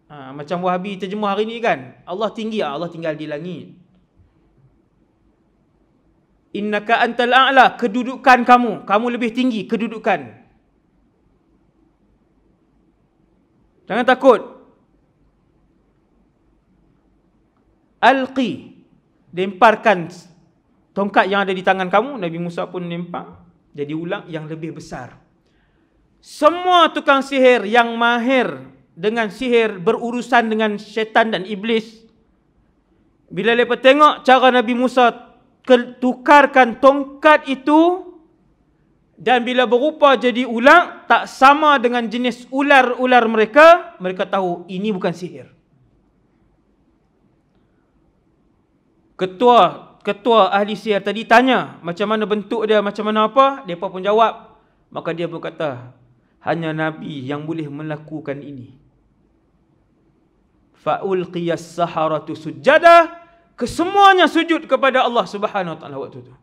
Macam Wahabi terjemah hari ni kan, Allah tinggi, Allah tinggal di langit. Innaka antal a'la, kedudukan kamu lebih tinggi kedudukan. Jangan takut. Alqi, lemparkan tongkat yang ada di tangan kamu. Nabi Musa pun lempar, jadi ular yang lebih besar. Semua tukang sihir yang mahir dengan sihir berurusan dengan syaitan dan iblis, bila mereka tengok cara Nabi Musa tukarkan tongkat itu, dan bila berupa jadi ular tak sama dengan jenis ular-ular mereka, mereka tahu ini bukan sihir. Ketua ahli sihir tadi tanya macam mana bentuk dia, macam mana apa, mereka pun jawab. Maka dia pun kata, hanya Nabi yang boleh melakukan ini. Fa'ulqiyas saharatu sujada, Kesemuanya sujud kepada Allah Subhanahu Wa Taala waktu itu.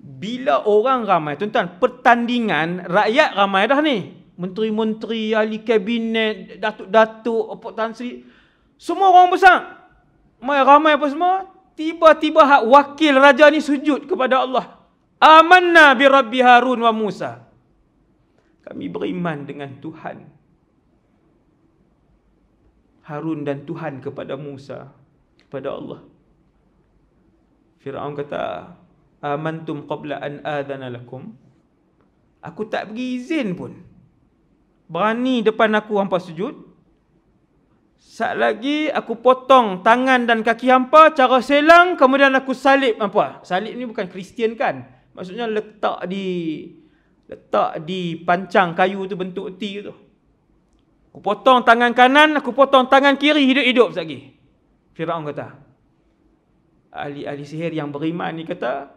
Bila orang ramai, tuan-tuan, pertandingan, rakyat ramai dah ni. Menteri-menteri, ahli kabinet, datuk-datuk, Tan Sri, semua orang besar. Ramai apa semua. Tiba-tiba hak wakil raja ni sujud kepada Allah. Amanna bi Rabbi Harun wa Musa. Kami beriman dengan Tuhan Harun dan Tuhan kepada Musa, kepada Allah. Firaun kata, amantum qabla an adhana lakum. Aku tak bagi izin pun. Berani depan aku hampa sujud. Sat lagi aku potong tangan dan kaki hampa cara selang, kemudian aku salib hampa. Salib ni bukan Kristian kan? Maksudnya letak di pancang kayu tu, bentuk T tu. Aku potong tangan kanan, aku potong tangan kiri, hidup-hidup lagi. Firaun kata. Ahli-ahli sihir yang beriman ni kata,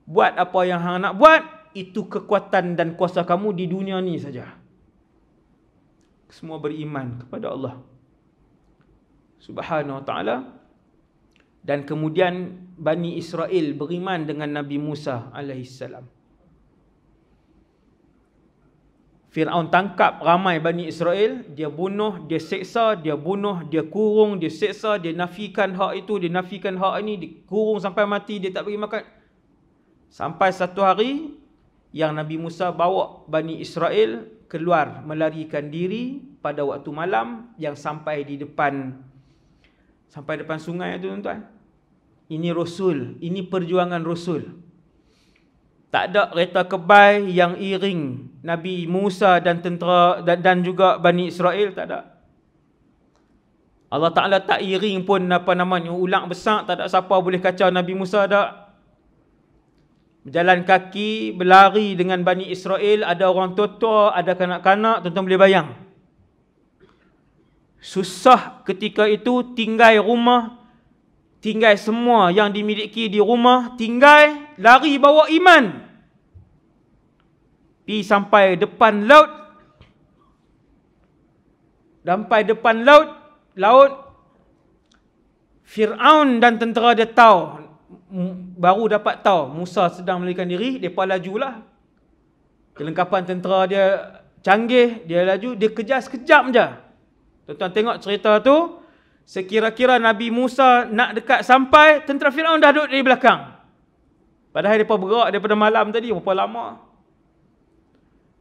buat apa yang hang nak buat, itu kekuatan dan kuasa kamu di dunia ni saja. Semua beriman kepada Allah Subhanahu Wa Taala. Dan kemudian Bani Israel beriman dengan Nabi Musa alaihissalam. Firaun tangkap ramai Bani Israel, dia bunuh, dia seksa, dia bunuh, dia kurung, dia seksa, dia nafikan hak itu, dia nafikan hak ini, dia kurung sampai mati, dia tak bagi makan. Sampai satu hari yang Nabi Musa bawa Bani Israel keluar melarikan diri pada waktu malam, yang sampai depan sungai itu, tuan-tuan. Ini Rasul, ini perjuangan Rasul. Tak ada kereta kebai yang iring Nabi Musa dan tentera dan juga Bani Israel, tak ada. Allah Ta'ala tak iring pun ulang besar, tak ada siapa boleh kacau Nabi Musa dak. Berjalan kaki, berlari dengan Bani Israel, ada orang tua, ada kanak-kanak, tuan-tuan boleh bayang. Susah ketika itu, tinggal rumah, tinggal semua yang dimiliki di rumah, tinggal lari bawa iman. Pergi sampai depan laut. Sampai depan laut, Firaun dan tentera dia tahu, baru dapat tahu Musa sedang melarikan diri, mereka lajulah. Kelengkapan tentera dia canggih, dia laju, dia kejar sekejap je. Tuan-tuan tengok cerita tu, sekira-kira Nabi Musa nak dekat sampai, tentera Firaun dah duduk di belakang. Padahal mereka bergerak daripada malam tadi, berapa lama.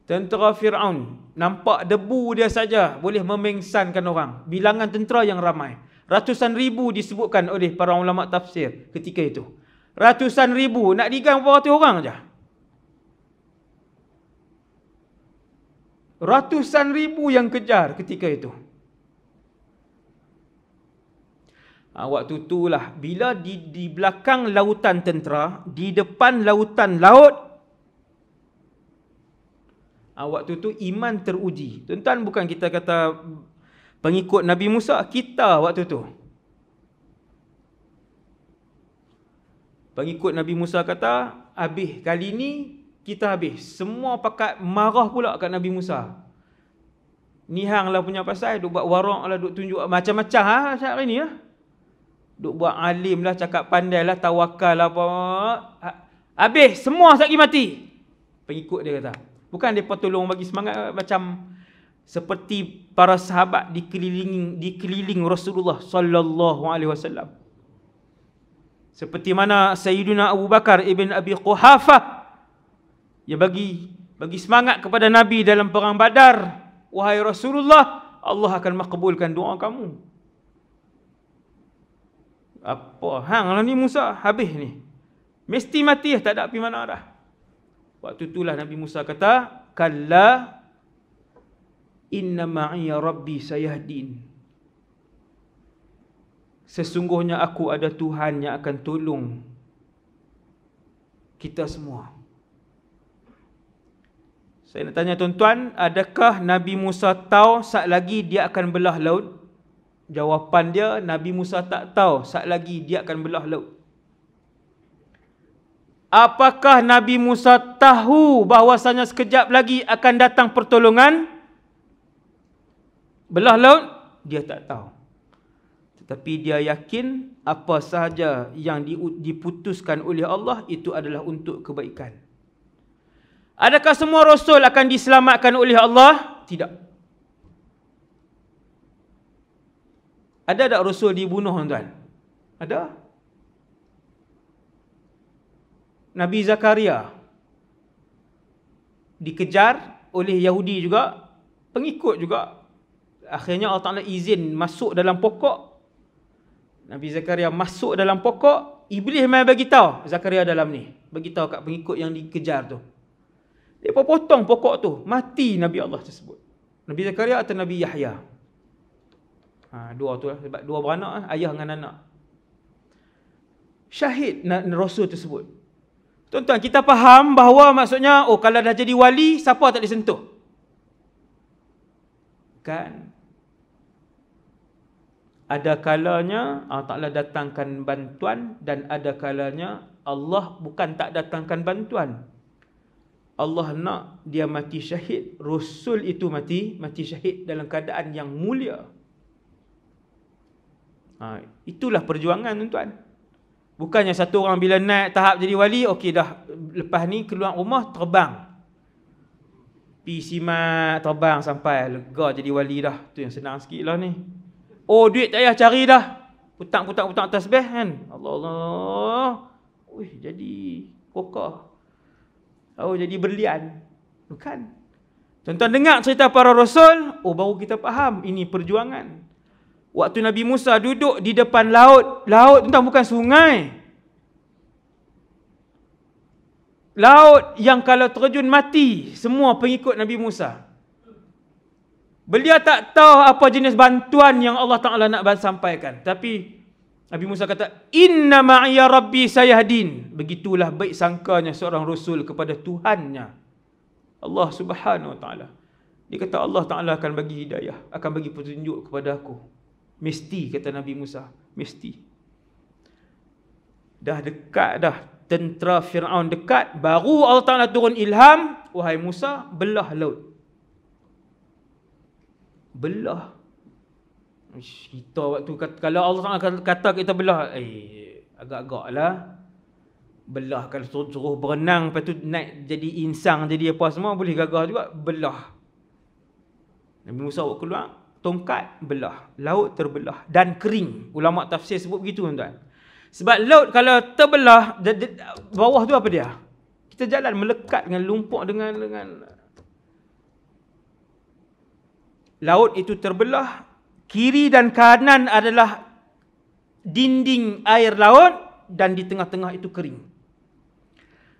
Tentera Firaun nampak debu dia saja boleh memengsankan orang. Bilangan tentera yang ramai, ratusan ribu disebutkan oleh para ulama tafsir ketika itu. Ratusan ribu, nak digang berapa ratus orang saja. Ratusan ribu yang kejar ketika itu. Waktu itulah bila di belakang lautan tentera, di depan lautan laut, waktu tu iman teruji. Tuan-tuan, bukan kita kata pengikut Nabi Musa, kita waktu tu. Pengikut Nabi Musa kata, habis kali ni kita habis. Semua pakat marah pula kat Nabi Musa. Ni hang lah punya pasal, duk buat warak lah, duk tunjuk macam-macam hari ni lah. Duk buat alim lah, cakap pandai lah, tawakal lah apa. Habis, semua sekali mati. Pengikut dia kata. Bukan mereka tolong bagi semangat, macam seperti para sahabat dikeliling Rasulullah sallallahu alaihi wasallam. Seperti mana Sayyidina Abu Bakar ibn Abi Quhafah, dia bagi semangat kepada Nabi dalam perang Badar. Wahai Rasulullah, Allah akan makbulkan doa kamu. Apa hang lah ni Musa, habis ni. Mesti mati, tak ada pergi mana dah. Waktu itulah Nabi Musa kata, kalla inna ma'iya rabbi sayahdin. Sesungguhnya aku ada Tuhan yang akan tolong kita semua. Saya nak tanya tuan-tuan, adakah Nabi Musa tahu saat lagi dia akan belah laut? Jawapan dia, Nabi Musa tak tahu saat lagi dia akan belah laut. Apakah Nabi Musa tahu bahawasanya sekejap lagi akan datang pertolongan belah laut? Dia tak tahu. Tapi dia yakin apa sahaja yang diputuskan oleh Allah itu adalah untuk kebaikan. Adakah semua Rasul akan diselamatkan oleh Allah? Tidak. Ada tak Rasul dibunuh, tuan-tuan? Ada. Nabi Zakaria dikejar oleh Yahudi juga, pengikut juga. Akhirnya Allah Ta'ala izin masuk dalam pokok. Nabi Zakaria masuk dalam pokok, Iblis main bagi tahu Zakaria dalam ni. Bagi tahu kat pengikut yang dikejar tu. Dia potong pokok tu, mati Nabi Allah tersebut. Nabi Zakaria atau Nabi Yahya? Dua tu lah, sebab dua beranak, ayah dengan anak. Syahid Rasul tersebut. Tuan-tuan, kita faham bahawa maksudnya, kalau dah jadi wali, siapa tak disentuh? Kan? Ada kalanya Allah Ta'ala datangkan bantuan, dan ada kalanya Allah bukan tak datangkan bantuan. Allah nak dia mati syahid. Rasul itu mati syahid dalam keadaan yang mulia. Itulah perjuangan, tuan-tuan. Bukannya satu orang bila naik tahap jadi wali, okey dah, lepas ni keluar rumah terbang. Pi simat terbang sampai lega jadi wali dah. Tu yang senang sikit lah ni. Duit tak payah cari dah. Putang tasbih kan. Allah. Jadi kokah. Jadi berlian. Bukan. Tuan-tuan dengar cerita para Rasul, baru kita faham ini perjuangan. Waktu Nabi Musa duduk di depan laut. Laut tuan-tuan bukan sungai. Laut yang kalau terjun mati semua pengikut Nabi Musa. Beliau tak tahu apa jenis bantuan yang Allah Ta'ala nak sampaikan. Tapi Nabi Musa kata, Inna ma'iya Rabbi sayahdin. Begitulah baik sangkanya seorang Rasul kepada Tuhannya, Allah Subhanahu Wa Ta'ala. Dia kata Allah Ta'ala akan bagi hidayah, akan bagi petunjuk kepada aku. Mesti, kata Nabi Musa. Mesti. Dah dekat dah. Tentera Fir'aun dekat. Baru Allah Ta'ala turun ilham. Wahai Musa, belah laut. Belah. Kita waktu kalau Allah Ta'ala kata kita belah, agak-agak lah. Belah kalau suruh berenang, lepas tu naik jadi insang, jadi apa semua, boleh gagah juga. Belah. Nabi Musa buat keluar, tongkat, belah. Laut terbelah dan kering. Ulama tafsir sebut begitu, tuan-tuan. Sebab laut kalau terbelah, bawah tu apa dia? Kita jalan melekat dengan lumpur, dengan laut itu terbelah. Kiri dan kanan adalah dinding air laut, dan di tengah-tengah itu kering.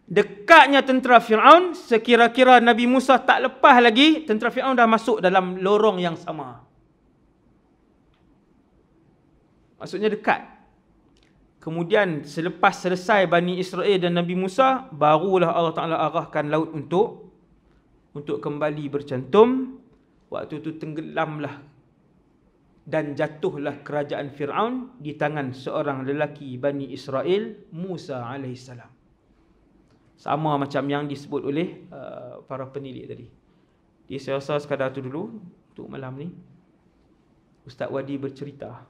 Dekatnya tentera Fir'aun, sekira-kira Nabi Musa tak lepas lagi, tentera Fir'aun dah masuk dalam lorong yang sama. Maksudnya dekat. Kemudian selepas selesai Bani Israel dan Nabi Musa, barulah Allah Ta'ala arahkan laut untuk kembali bercantum. Waktu itu tenggelamlah dan jatuhlah kerajaan Fir'aun di tangan seorang lelaki Bani Israel, Musa alaihissalam. Sama macam yang disebut oleh para penilik tadi. Jadi saya rasa sekadar itu dulu untuk malam ni. Ustaz Wadi bercerita.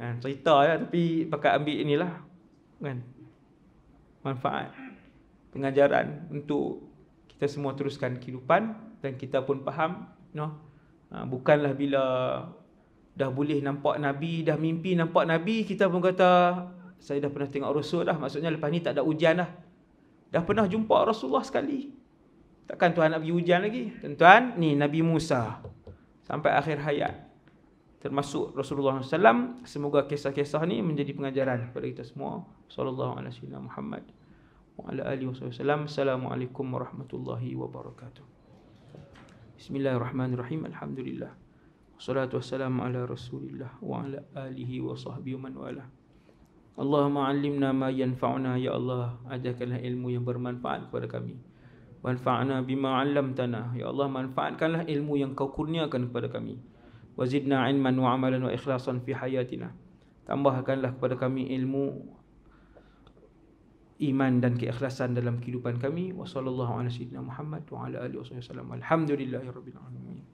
Cerita ya, tapi pakai ambil inilah kan, manfaat pengajaran untuk kita semua teruskan kehidupan, dan kita pun faham, bukanlah bila dah boleh nampak Nabi, dah mimpi nampak Nabi, kita pun kata saya dah pernah tengok Rasul dah, maksudnya lepas ni tak ada ujian dah. Dah pernah jumpa Rasulullah sekali, takkan Tuhan nak bagi ujian lagi? Tuan-tuan, ni Nabi Musa sampai akhir hayat, termasuk Rasulullah SAW. Semoga kisah-kisah ni menjadi pengajaran kepada kita semua. Sallallahu alaihi wasallam Muhammad wa ala alihi wasallam. Assalamualaikum warahmatullahi wabarakatuh. Bismillahirrahmanirrahim. Alhamdulillah. Wassalatu wassalamu ala Rasulillah wa ala alihi wa sahbihi man wala. Allahumma 'allimna ma yanfa'una, ya Allah, ajarkanlah ilmu yang bermanfaat kepada kami. Wanfa'na bima 'allamtana, ya Allah, manfaatkanlah ilmu yang Kau kurniakan kepada kami. Wazidna ilman wa amalan wa ikhlasan fi hayatina. Tambahkanlah kepada kami ilmu, iman dan keikhlasan dalam kehidupan kami. Wa sallallahu ala sayyidina Muhammad wa ala alihi wasallam. Alhamdulillahirabbil alamin.